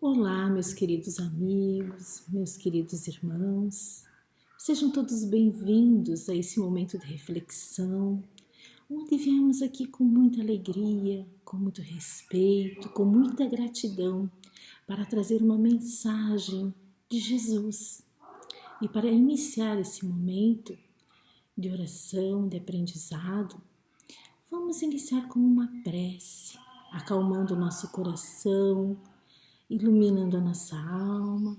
Olá, meus queridos amigos, meus queridos irmãos, sejam todos bem-vindos a esse momento de reflexão, onde viemos aqui com muita alegria, com muito respeito, com muita gratidão, para trazer uma mensagem de Jesus. E para iniciar esse momento de oração, de aprendizado, vamos iniciar com uma prece, acalmando o nosso coração, iluminando a nossa alma.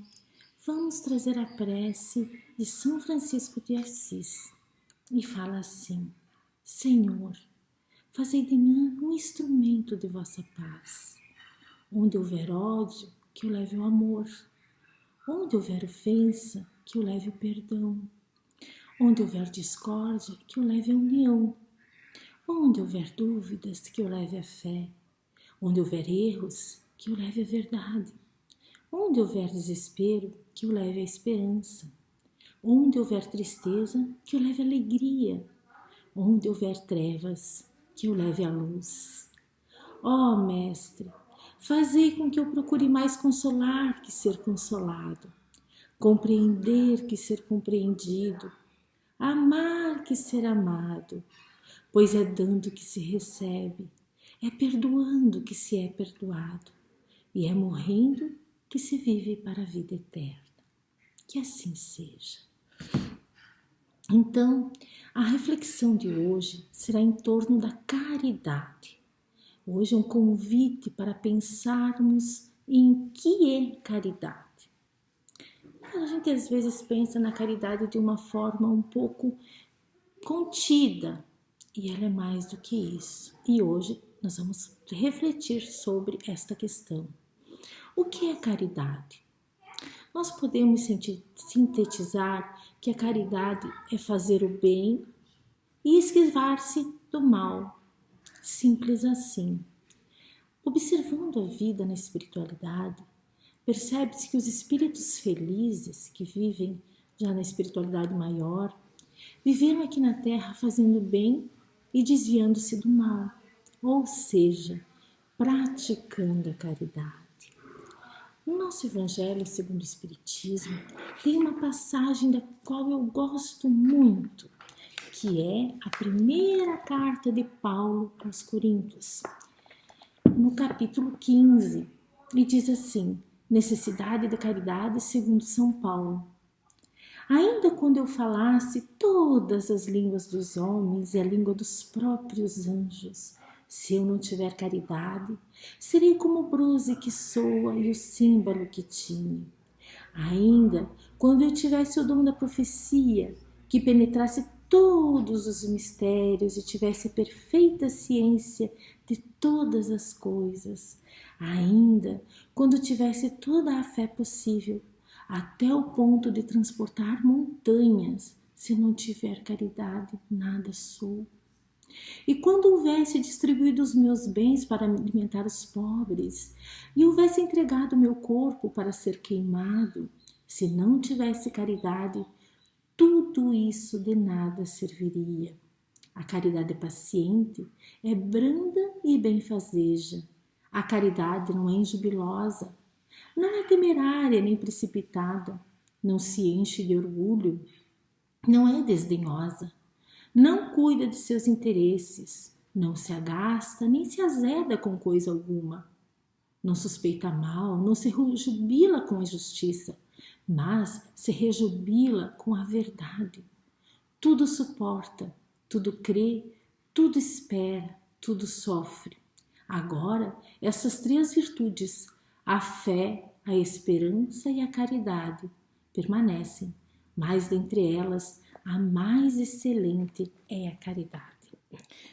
Vamos trazer a prece de São Francisco de Assis e fala assim: Senhor, fazei de mim um instrumento de vossa paz. Onde houver ódio, que eu leve o amor. Onde houver ofensa, que eu leve o perdão. Onde houver discórdia, que eu leve a união. Onde houver dúvidas, que eu leve a fé. Onde houver erros, que eu leve a verdade. Onde houver desespero, que eu leve a esperança. Onde houver tristeza, que eu leve a alegria. Onde houver trevas, que eu leve a luz. Ó Mestre, fazei com que eu procure mais consolar que ser consolado, compreender que ser compreendido, amar que ser amado, pois é dando que se recebe, é perdoando que se é perdoado, e é morrendo que se vive para a vida eterna. Que assim seja. Então, a reflexão de hoje será em torno da caridade. Hoje é um convite para pensarmos em que é caridade. A gente às vezes pensa na caridade de uma forma um pouco contida, e ela é mais do que isso. E hoje nós vamos refletir sobre esta questão. O que é caridade? Nós podemos sintetizar que a caridade é fazer o bem e esquivar-se do mal. Simples assim. Observando a vida na espiritualidade, percebe-se que os espíritos felizes que vivem já na espiritualidade maior, viveram aqui na Terra fazendo bem e desviando-se do mal, ou seja, praticando a caridade. No nosso Evangelho segundo o Espiritismo, tem uma passagem da qual eu gosto muito, que é a primeira carta de Paulo aos Coríntios, no capítulo 15, e diz assim: necessidade da caridade segundo São Paulo. Ainda quando eu falasse todas as línguas dos homens e a língua dos próprios anjos, se eu não tiver caridade, serei como o bronze que soa e o símbolo que tine. Ainda quando eu tivesse o dom da profecia, que penetrasse todos os mistérios e tivesse perfeita ciência de todas as coisas, ainda quando tivesse toda a fé possível, até o ponto de transportar montanhas, se não tiver caridade, nada sou. E quando houvesse distribuído os meus bens para alimentar os pobres, e houvesse entregado meu corpo para ser queimado, se não tivesse caridade, tudo isso de nada serviria. A caridade é paciente, é branda e benfazeja. A caridade não é injubilosa, não é temerária nem precipitada, não se enche de orgulho, não é desdenhosa, não cuida de seus interesses, não se agasta nem se azeda com coisa alguma. Não suspeita mal, não se rejubila com a justiça, mas se rejubila com a verdade. Tudo suporta, tudo crê, tudo espera, tudo sofre. Agora, essas três virtudes, a fé, a esperança e a caridade, permanecem, mas dentre elas, a mais excelente é a caridade.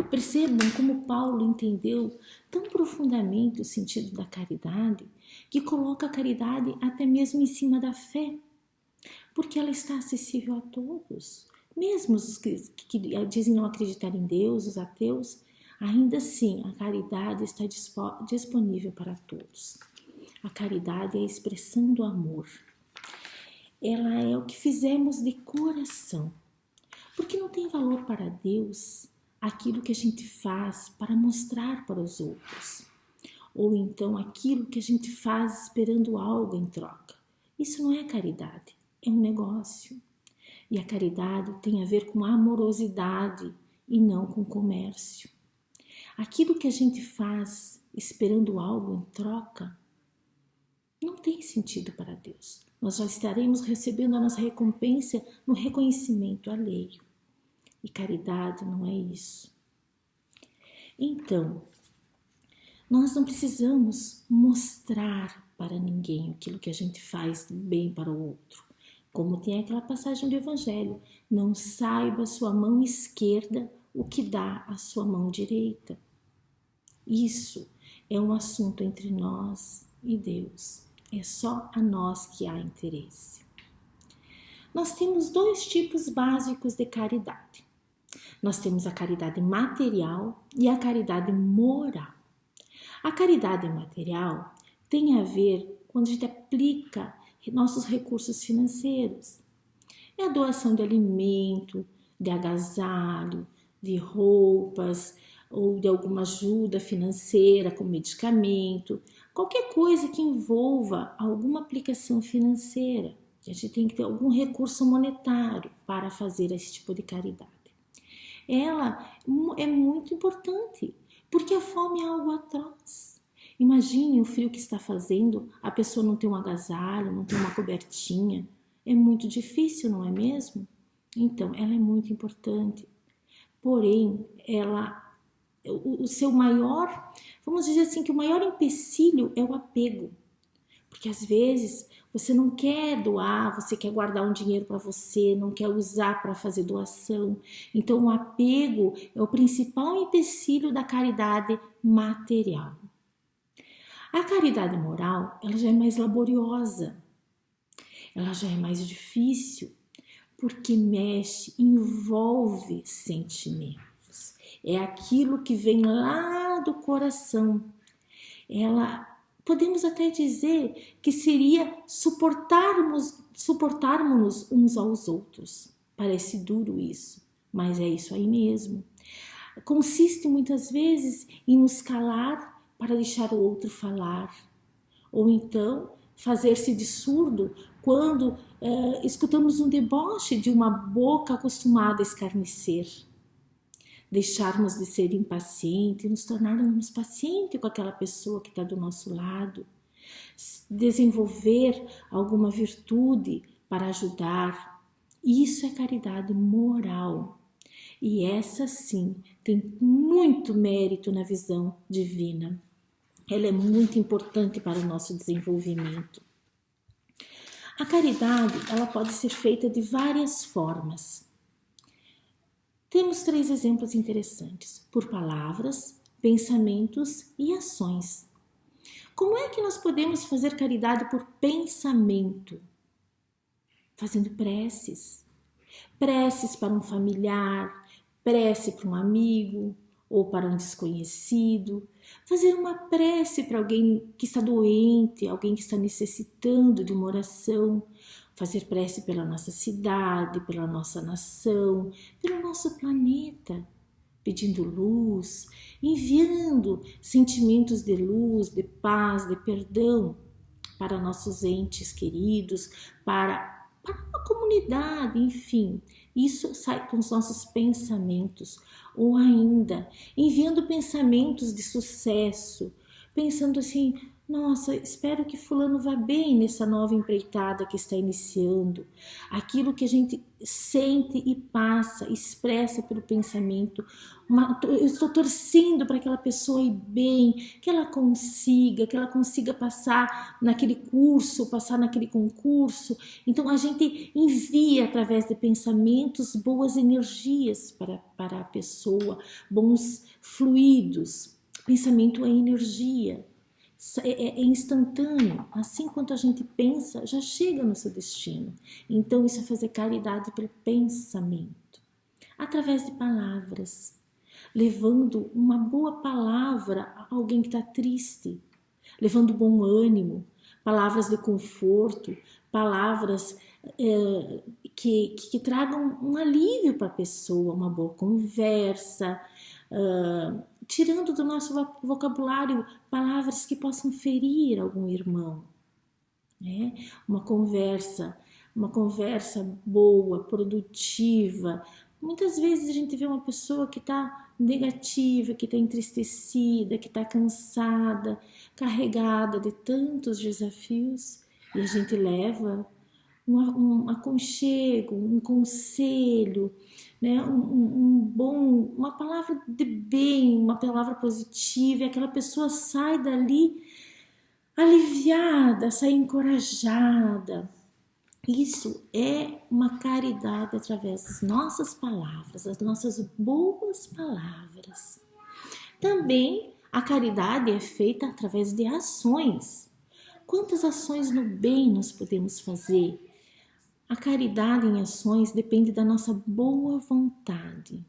Percebam como Paulo entendeu tão profundamente o sentido da caridade, que coloca a caridade até mesmo em cima da fé, porque ela está acessível a todos. Mesmo os que dizem não acreditar em Deus, os ateus, ainda assim a caridade está disponível para todos. A caridade é a expressão do amor. Ela é o que fizemos de coração, porque não tem valor para Deus aquilo que a gente faz para mostrar para os outros. ou então aquilo que a gente faz esperando algo em troca. Isso não é caridade, é um negócio. E a caridade tem a ver com amorosidade e não com comércio. Aquilo que a gente faz esperando algo em troca não tem sentido para Deus. Nós já estaremos recebendo a nossa recompensa no reconhecimento alheio. E caridade não é isso. Então, nós não precisamos mostrar para ninguém aquilo que a gente faz bem para o outro. Como tem aquela passagem do Evangelho, não saiba a sua mão esquerda o que dá a sua mão direita. Isso é um assunto entre nós e Deus. É só a nós que há interesse. Nós temos dois tipos básicos de caridade. Nós temos a caridade material e a caridade moral. A caridade material tem a ver quando a gente aplica nossos recursos financeiros. É a doação de alimento, de agasalho, de roupas ou de alguma ajuda financeira, como medicamento, qualquer coisa que envolva alguma aplicação financeira. A gente tem que ter algum recurso monetário para fazer esse tipo de caridade. Ela é muito importante, porque a fome é algo atroz. Imagine o frio que está fazendo, a pessoa não tem um agasalho, não tem uma cobertinha. É muito difícil, não é mesmo? Então, ela é muito importante. Porém, o seu maior, vamos dizer assim, que o maior empecilho é o apego. Porque às vezes você não quer doar, você quer guardar um dinheiro para você, não quer usar para fazer doação. Então o apego é o principal empecilho da caridade material. A caridade moral, ela já é mais laboriosa, ela já é mais difícil, porque mexe, envolve sentimentos. É aquilo que vem lá do coração. Podemos até dizer que seria suportarmos uns aos outros. Parece duro isso, mas é isso aí mesmo. Consiste muitas vezes em nos calar para deixar o outro falar, ou então fazer-se de surdo quando escutamos um deboche de uma boca acostumada a escarnecer. Deixarmos de ser impacientes, nos tornarmos pacientes com aquela pessoa que está do nosso lado, desenvolver alguma virtude para ajudar. Isso é caridade moral. E essa sim tem muito mérito na visão divina. Ela é muito importante para o nosso desenvolvimento. A caridade, ela pode ser feita de várias formas. Temos 3 exemplos interessantes: por palavras, pensamentos e ações. Como é que nós podemos fazer caridade por pensamento? Fazendo preces. Preces para um familiar, prece para um amigo ou para um desconhecido. Fazer uma prece para alguém que está doente, alguém que está necessitando de uma oração. Fazer prece pela nossa cidade, pela nossa nação, pelo nosso planeta, pedindo luz, enviando sentimentos de luz, de paz, de perdão para nossos entes queridos, para a comunidade, enfim. Isso sai com os nossos pensamentos, ou ainda enviando pensamentos de sucesso, pensando assim: nossa, espero que fulano vá bem nessa nova empreitada que está iniciando. Aquilo que a gente sente e passa, expressa pelo pensamento. Eu estou torcendo para aquela pessoa ir bem, que ela consiga passar naquele curso, passar naquele concurso. Então a gente envia através de pensamentos boas energias para a pessoa, bons fluidos. Pensamento é energia. É instantâneo, assim quanto a gente pensa, já chega no seu destino. Então isso é fazer caridade pelo pensamento, através de palavras, levando uma boa palavra a alguém que está triste, levando bom ânimo, palavras de conforto, palavras que tragam um alívio para a pessoa, uma boa conversa, tirando do nosso vocabulário palavras que possam ferir algum irmão, né? Uma conversa boa, produtiva. Muitas vezes a gente vê uma pessoa que está negativa, que está entristecida, que está cansada, carregada de tantos desafios, e a gente leva um aconchego, um conselho, né? Uma palavra de bem, uma palavra positiva, e aquela pessoa sai dali aliviada, sai encorajada. Isso é uma caridade através das nossas palavras, das nossas boas palavras. Também a caridade é feita através de ações. Quantas ações no bem nós podemos fazer? A caridade em ações depende da nossa boa vontade,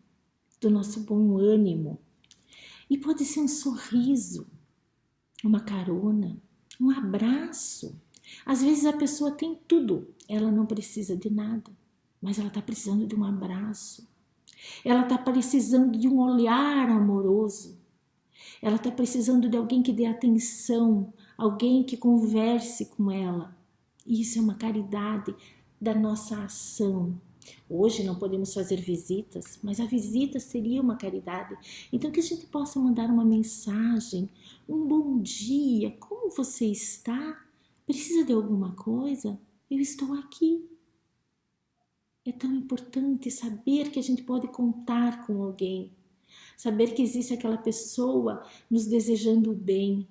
do nosso bom ânimo. E pode ser um sorriso, uma carona, um abraço. Às vezes a pessoa tem tudo, ela não precisa de nada, mas ela está precisando de um abraço. Ela está precisando de um olhar amoroso. Ela está precisando de alguém que dê atenção, alguém que converse com ela. Isso é uma caridade da nossa ação. Hoje não podemos fazer visitas, mas a visita seria uma caridade. Então que a gente possa mandar uma mensagem, um bom dia, como você está? Precisa de alguma coisa? Eu estou aqui. É tão importante saber que a gente pode contar com alguém, saber que existe aquela pessoa nos desejando o bem.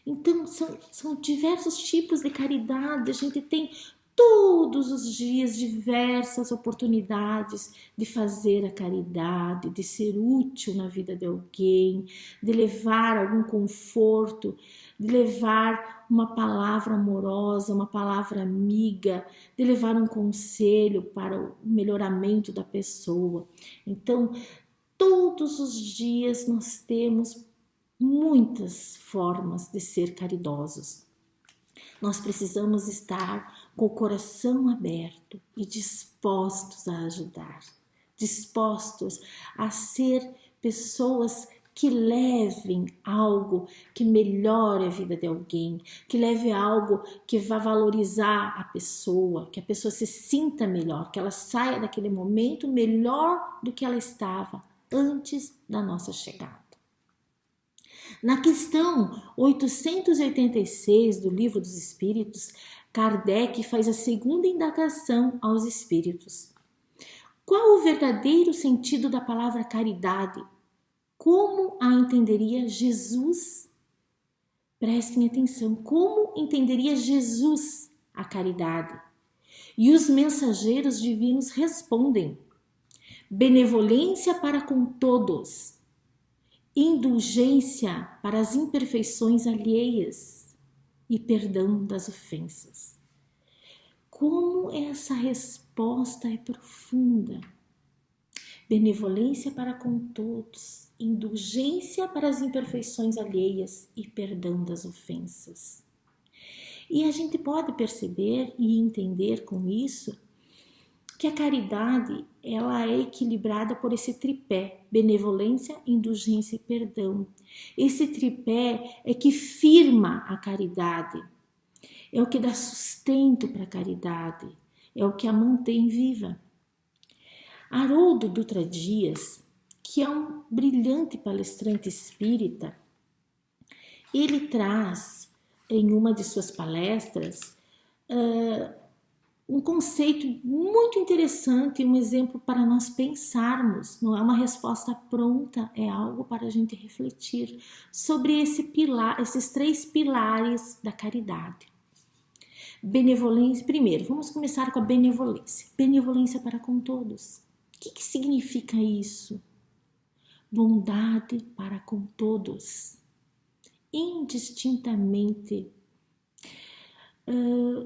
Então são diversos tipos de caridade, a gente tem todos os dias diversas oportunidades de fazer a caridade, de ser útil na vida de alguém, de levar algum conforto, de levar uma palavra amorosa, uma palavra amiga, de levar um conselho para o melhoramento da pessoa. Então, todos os dias nós temos muitas formas de ser caridosos. Nós precisamos estar com o coração aberto e dispostos a ajudar, dispostos a ser pessoas que levem algo que melhore a vida de alguém, que leve algo que vá valorizar a pessoa, que a pessoa se sinta melhor, que ela saia daquele momento melhor do que ela estava antes da nossa chegada. Na questão 886 do Livro dos Espíritos, Kardec faz a segunda indagação aos espíritos. Qual o verdadeiro sentido da palavra caridade? Como a entenderia Jesus? Prestem atenção, como entenderia Jesus a caridade? E os mensageiros divinos respondem: benevolência para com todos, indulgência para as imperfeições alheias e perdão das ofensas. Como essa resposta é profunda! Benevolência para com todos, indulgência para as imperfeições alheias e perdão das ofensas. E a gente pode perceber e entender com isso que a caridade ela é equilibrada por esse tripé: benevolência, indulgência e perdão. Esse tripé é que firma a caridade, é o que dá sustento para a caridade, é o que a mantém viva. Haroldo Dutra Dias, que é um brilhante palestrante espírita, ele traz em uma de suas palestras um conceito muito interessante, um exemplo para nós pensarmos. Não é uma resposta pronta, é algo para a gente refletir sobre esses três pilares da caridade. Benevolência, primeiro, vamos começar com a benevolência. Benevolência para com todos. O que significa isso? Bondade para com todos, indistintamente,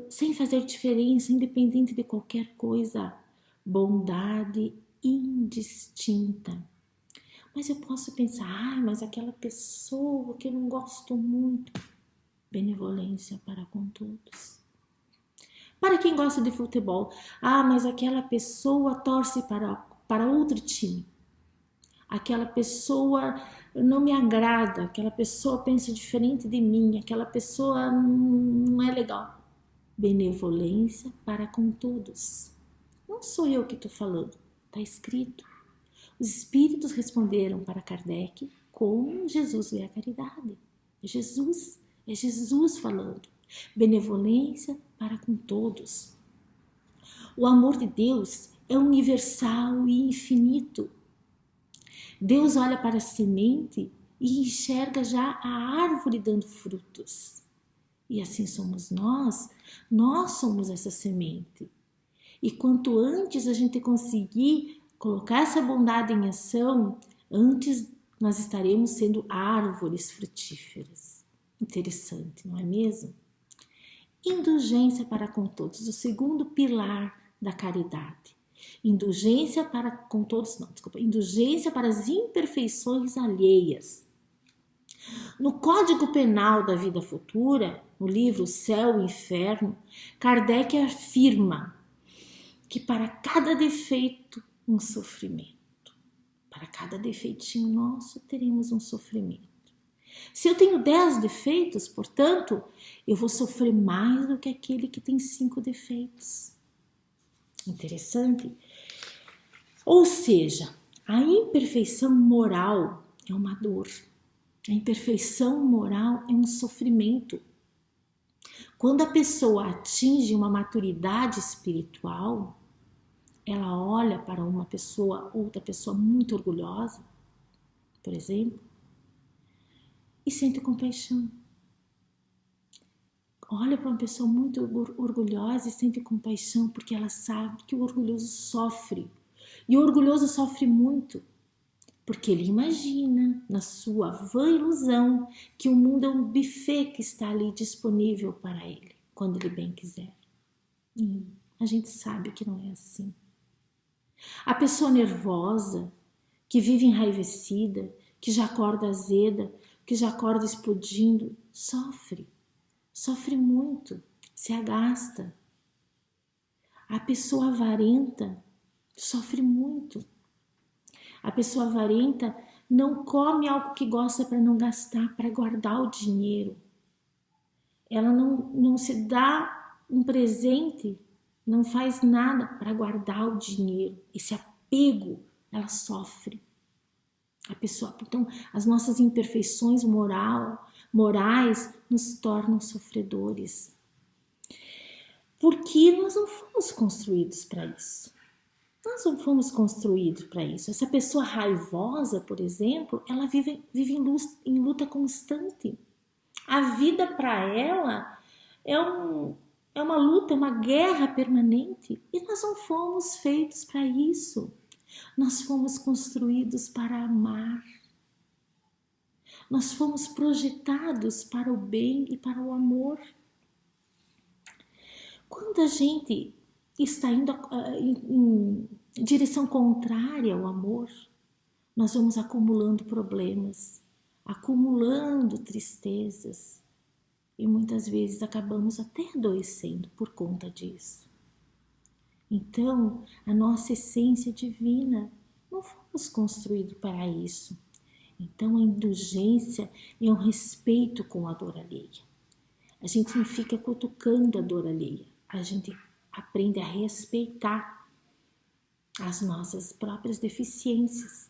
sem fazer diferença, independente de qualquer coisa. Bondade indistinta. Mas eu posso pensar, mas aquela pessoa que eu não gosto muito. Benevolência para com todos. Para quem gosta de futebol, mas aquela pessoa torce para outro time. aquela pessoa não me agrada, aquela pessoa pensa diferente de mim, aquela pessoa não é legal. Benevolência para com todos. Não sou eu que estou falando, está escrito. Os espíritos responderam para Kardec como Jesus vê a caridade. É Jesus falando. Benevolência para com todos. O amor de Deus é universal e infinito. Deus olha para a semente e enxerga já a árvore dando frutos. E assim somos nós somos essa semente. E quanto antes a gente conseguir colocar essa bondade em ação, antes nós estaremos sendo árvores frutíferas. Interessante, não é mesmo? Indulgência para com todos, o segundo pilar da caridade. Indulgência para com todos, não, desculpa, indulgência para as imperfeições alheias. No Código Penal da Vida Futura, no livro Céu e Inferno, Kardec afirma que para cada defeito, um sofrimento. Para cada defeitinho nosso, teremos um sofrimento. Se eu tenho 10 defeitos, portanto, eu vou sofrer mais do que aquele que tem 5 defeitos. Interessante? Ou seja, a imperfeição moral é uma dor. A imperfeição moral é um sofrimento. Quando a pessoa atinge uma maturidade espiritual, ela olha para outra pessoa muito orgulhosa, por exemplo, e sente compaixão. Olha para uma pessoa muito orgulhosa e sente compaixão porque ela sabe que o orgulhoso sofre. E o orgulhoso sofre muito porque ele imagina, na sua vã ilusão, que o mundo é um buffet que está ali disponível para ele, quando ele bem quiser. E a gente sabe que não é assim. A pessoa nervosa, que vive enraivecida, que já acorda azeda, que já acorda explodindo, sofre muito, se agasta. A pessoa avarenta sofre muito. A pessoa avarenta não come algo que gosta para não gastar, para guardar o dinheiro. Ela não se dá um presente, não faz nada para guardar o dinheiro. Esse apego, ela sofre. A pessoa, então, as nossas imperfeições morais nos tornam sofredores. Porque nós não fomos construídos para isso. Nós não fomos construídos para isso. Essa pessoa raivosa, por exemplo, ela vive em luta constante. A vida para ela é uma luta, é uma guerra permanente. E nós não fomos feitos para isso. Nós fomos construídos para amar. Nós fomos projetados para o bem e para o amor. Quando a gente está indo em direção contrária ao amor, nós vamos acumulando problemas, acumulando tristezas e muitas vezes acabamos até adoecendo por conta disso. Então, a nossa essência divina, não fomos construídos para isso. Então, a indulgência é um respeito com a dor alheia. A gente não fica cutucando a dor alheia, a gente aprende a respeitar as nossas próprias deficiências,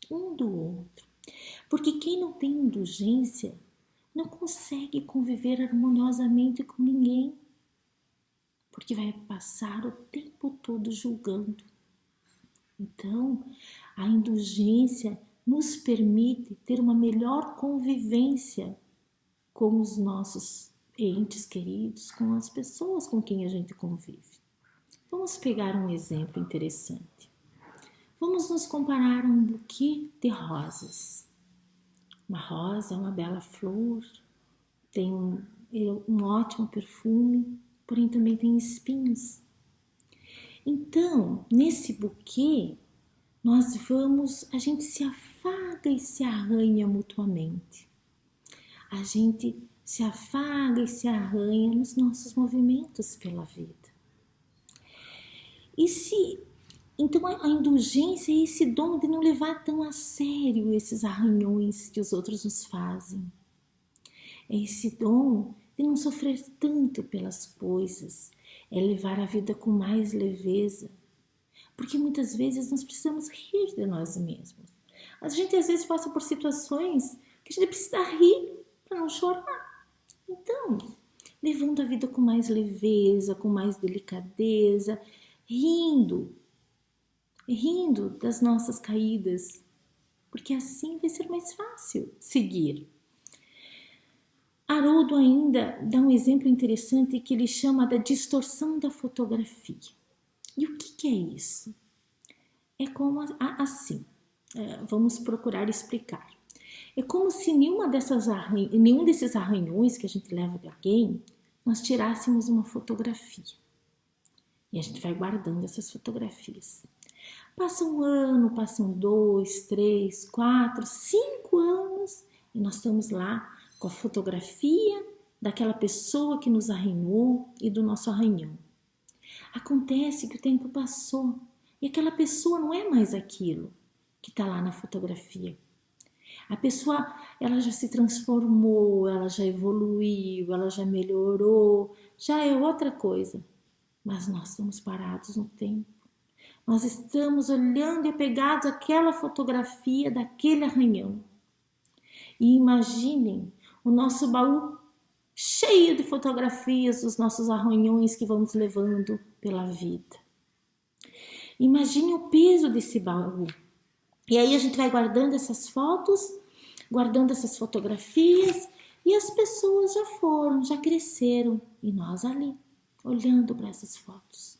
um do outro. Porque quem não tem indulgência não consegue conviver harmoniosamente com ninguém, porque vai passar o tempo todo julgando. Então, a indulgência nos permite ter uma melhor convivência com os nossos entes queridos, com as pessoas com quem a gente convive. Vamos pegar um exemplo interessante. Vamos nos comparar a um buquê de rosas. Uma rosa é uma bela flor, tem um ótimo perfume, porém também tem espinhos. Então, nesse buquê, a gente se afaga e se arranha mutuamente. A gente se afaga e se arranha nos nossos movimentos pela vida. E se Então a indulgência é esse dom de não levar tão a sério esses arranhões que os outros nos fazem. É esse dom de não sofrer tanto pelas coisas, é levar a vida com mais leveza. Porque muitas vezes nós precisamos rir de nós mesmos. A gente às vezes passa por situações que a gente precisa rir para não chorar. Então, levando a vida com mais leveza, com mais delicadeza, rindo das nossas caídas, porque assim vai ser mais fácil seguir. Haroldo ainda dá um exemplo interessante que ele chama da distorção da fotografia. E o que é isso? É como assim, vamos procurar explicar. É como se nenhum desses arranhões que a gente leva de alguém, nós tirássemos uma fotografia. E a gente vai guardando essas fotografias. Passa um ano, passam 2, 3, 4, 5 anos e nós estamos lá com a fotografia daquela pessoa que nos arranhou e do nosso arranhão. Acontece que o tempo passou e aquela pessoa não é mais aquilo que está lá na fotografia. A pessoa, ela já se transformou, ela já evoluiu, ela já melhorou, já é outra coisa. Mas nós estamos parados no tempo. Nós estamos olhando e apegados àquela fotografia daquele arranhão. E imaginem o nosso baú cheio de fotografias dos nossos arranhões que vamos levando pela vida. Imagine o peso desse baú. E aí a gente vai guardando essas fotos, guardando essas fotografias, e as pessoas já foram, já cresceram, e nós ali, olhando para essas fotos,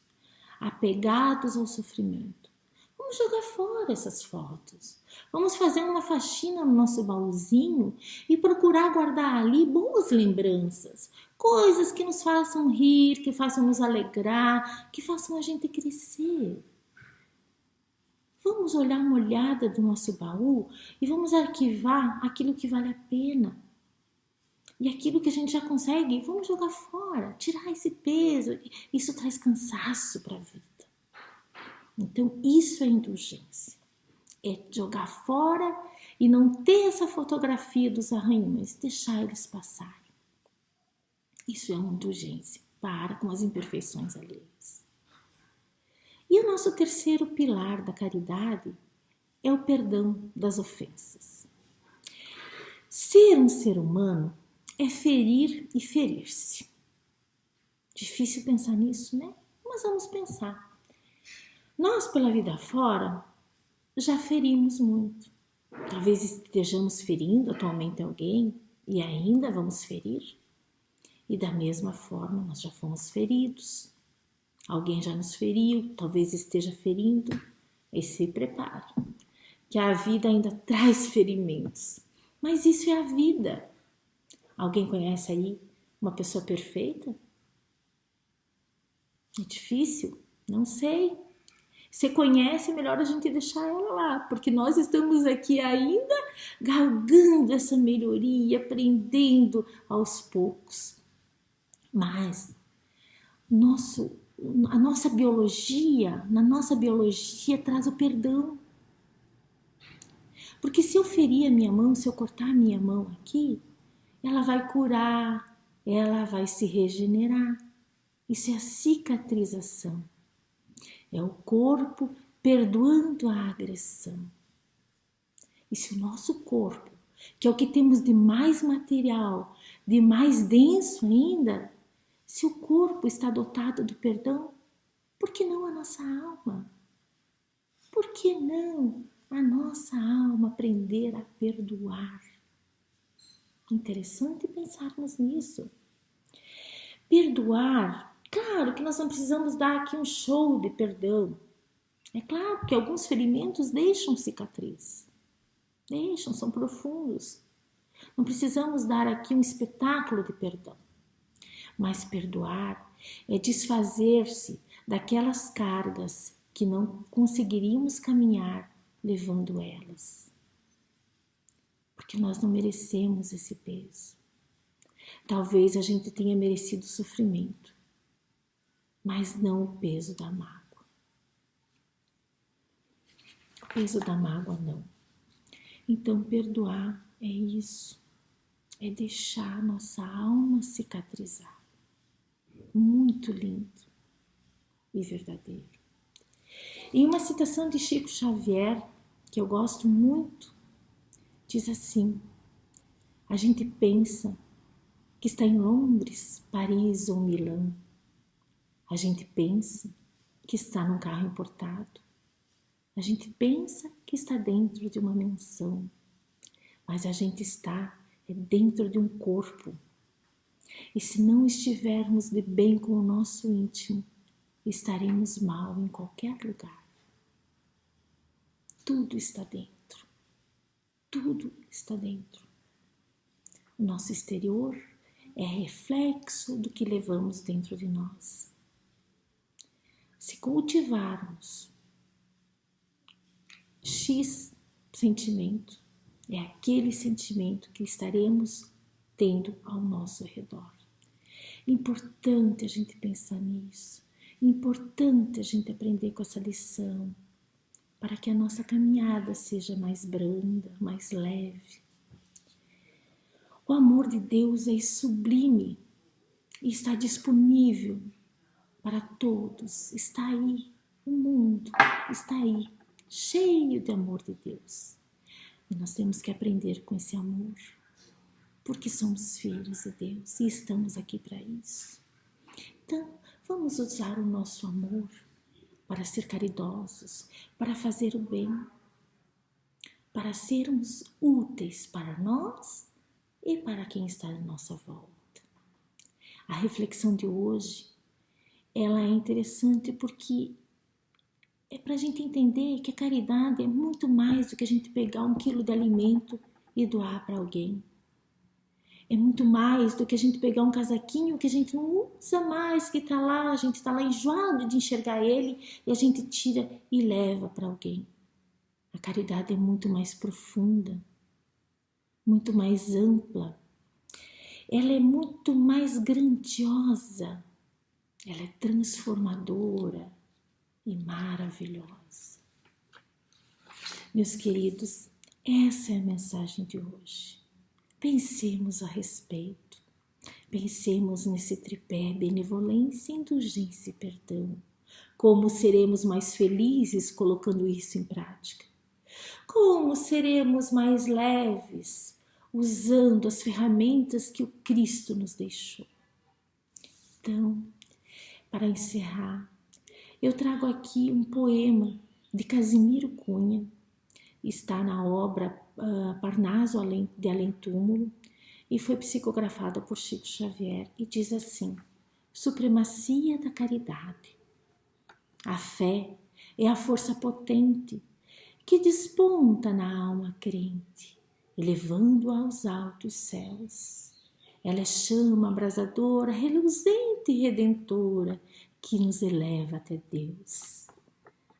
apegados ao sofrimento. Vamos jogar fora essas fotos. Vamos fazer uma faxina no nosso baúzinho e procurar guardar ali boas lembranças, coisas que nos façam rir, que façam nos alegrar, que façam a gente crescer. Vamos olhar uma olhada do nosso baú e vamos arquivar aquilo que vale a pena. E aquilo que a gente já consegue, vamos jogar fora, tirar esse peso. Isso traz cansaço para a vida. Então, isso é indulgência. É jogar fora e não ter essa fotografia dos arranhões, deixar eles passarem. Isso é uma indulgência. Para com as imperfeições alheias. E o nosso terceiro pilar da caridade é o perdão das ofensas. Ser um ser humano é ferir e ferir-se. Difícil pensar nisso, né? Mas vamos pensar. Nós, pela vida fora, já ferimos muito. Talvez estejamos ferindo atualmente alguém e ainda vamos ferir. E da mesma forma, nós já fomos feridos. Alguém já nos feriu, talvez esteja ferindo. E se prepare, que a vida ainda traz ferimentos. Mas isso é a vida. Alguém conhece aí uma pessoa perfeita? É difícil? Não sei. Se conhece, é melhor a gente deixar ela lá, porque nós estamos aqui ainda galgando essa melhoria, aprendendo aos poucos. Mas na nossa biologia traz o perdão. Porque se eu ferir a minha mão, se eu cortar a minha mão aqui, ela vai curar, ela vai se regenerar. Isso é a cicatrização. É o corpo perdoando a agressão. E se o nosso corpo, que é o que temos de mais material, de mais denso ainda, se o corpo está dotado do perdão, por que não a nossa alma? Por que não a nossa alma aprender a perdoar? Interessante pensarmos nisso. Perdoar, claro que nós não precisamos dar aqui um show de perdão. É claro que alguns ferimentos deixam cicatriz. São profundos. Não precisamos dar aqui um espetáculo de perdão. Mas perdoar é desfazer-se daquelas cargas que não conseguiríamos caminhar levando elas. Porque nós não merecemos esse peso. Talvez a gente tenha merecido sofrimento, mas não o peso da mágoa. peso da mágoa não. Então perdoar é isso, é deixar nossa alma cicatrizar. Muito lindo e verdadeiro. Em uma citação de Chico Xavier, que eu gosto muito, diz assim: a gente pensa que está em Londres, Paris ou Milão. A gente pensa que está num carro importado. A gente pensa que está dentro de uma mansão, mas a gente está dentro de um corpo. E se não estivermos de bem com o nosso íntimo, estaremos mal em qualquer lugar. Tudo está dentro. Tudo está dentro. O nosso exterior é reflexo do que levamos dentro de nós. Se cultivarmos X sentimento, é aquele sentimento que estaremos tendo ao nosso redor. Importante a gente pensar nisso. Importante a gente aprender com essa lição, para que a nossa caminhada seja mais branda, mais leve. O amor de Deus é sublime e está disponível para todos. Está aí, o mundo está aí, cheio de amor de Deus. E nós temos que aprender com esse amor, porque somos filhos de Deus e estamos aqui para isso. Então, vamos usar o nosso amor para ser caridosos, para fazer o bem, para sermos úteis para nós e para quem está à nossa volta. A reflexão de hoje, ela é interessante porque é para a gente entender que a caridade é muito mais do que a gente pegar 1 quilo de alimento e doar para alguém. É muito mais do que a gente pegar um casaquinho que a gente não usa mais, que está lá, a gente está lá enjoado de enxergar ele e a gente tira e leva para alguém. A caridade é muito mais profunda, muito mais ampla. Ela é muito mais grandiosa. Ela é transformadora e maravilhosa. Meus queridos, essa é a mensagem de hoje. Pensemos a respeito. Pensemos nesse tripé: benevolência, indulgência e perdão. Como seremos mais felizes colocando isso em prática? Como seremos mais leves usando as ferramentas que o Cristo nos deixou? Então, para encerrar, eu trago aqui um poema de Casimiro Cunha. Está na obra Parnaso de Além Túmulo e foi psicografada por Chico Xavier e diz assim: supremacia da caridade. A fé é a força potente que desponta na alma crente, elevando-a aos altos céus. Ela é chama abrasadora, reluzente e redentora, que nos eleva até Deus.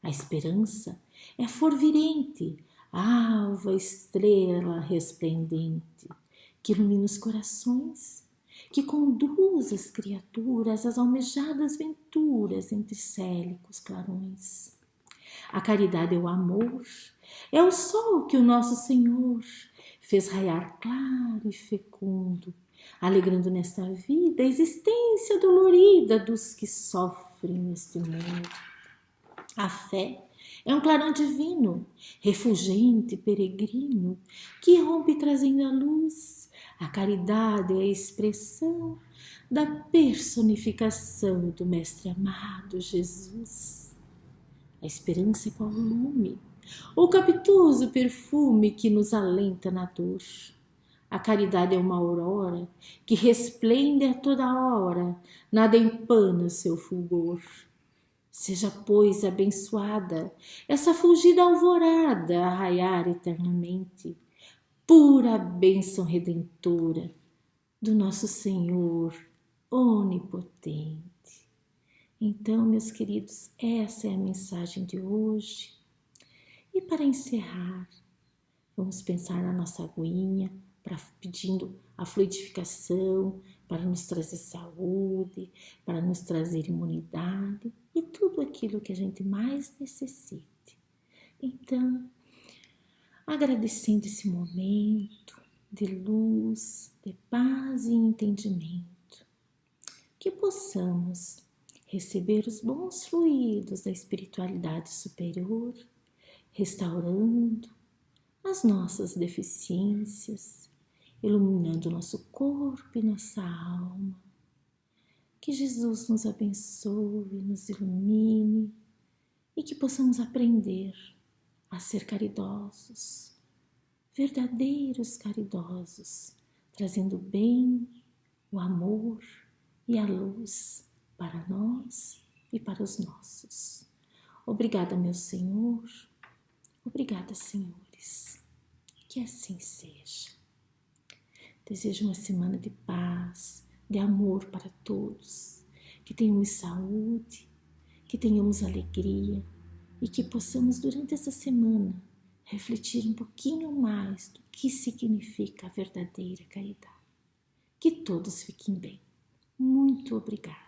A esperança é forvirente, alva estrela resplendente, que ilumina os corações, que conduz as criaturas às almejadas venturas entre célicos clarões. A caridade é o amor, é o sol que o nosso Senhor fez raiar claro e fecundo, alegrando nesta vida a existência dolorida dos que sofrem neste mundo. A fé é um clarão divino, refulgente, peregrino, que rompe trazendo a luz. A caridade é a expressão da personificação do Mestre amado Jesus. A esperança é qual lume, o capitoso perfume que nos alenta na dor. A caridade é uma aurora que resplende a toda hora, nada empana o seu fulgor. Seja, pois, abençoada essa fulgida alvorada a raiar eternamente, pura bênção redentora do nosso Senhor onipotente. Então, meus queridos, essa é a mensagem de hoje. E para encerrar, vamos pensar na nossa aguinha, pedindo a fluidificação para nos trazer saúde, para nos trazer imunidade e tudo aquilo que a gente mais necessite. Então, agradecendo esse momento de luz, de paz e entendimento, que possamos receber os bons fluidos da espiritualidade superior, restaurando as nossas deficiências, iluminando nosso corpo e nossa alma. Que Jesus nos abençoe, nos ilumine e que possamos aprender a ser caridosos, verdadeiros caridosos, trazendo o bem, o amor e a luz para nós e para os nossos. Obrigada, meu Senhor. Obrigada, senhores. Que assim seja. Desejo uma semana de paz, de amor para todos. Que tenhamos saúde, que tenhamos alegria e que possamos, durante essa semana, refletir um pouquinho mais do que significa a verdadeira caridade. Que todos fiquem bem. Muito obrigada.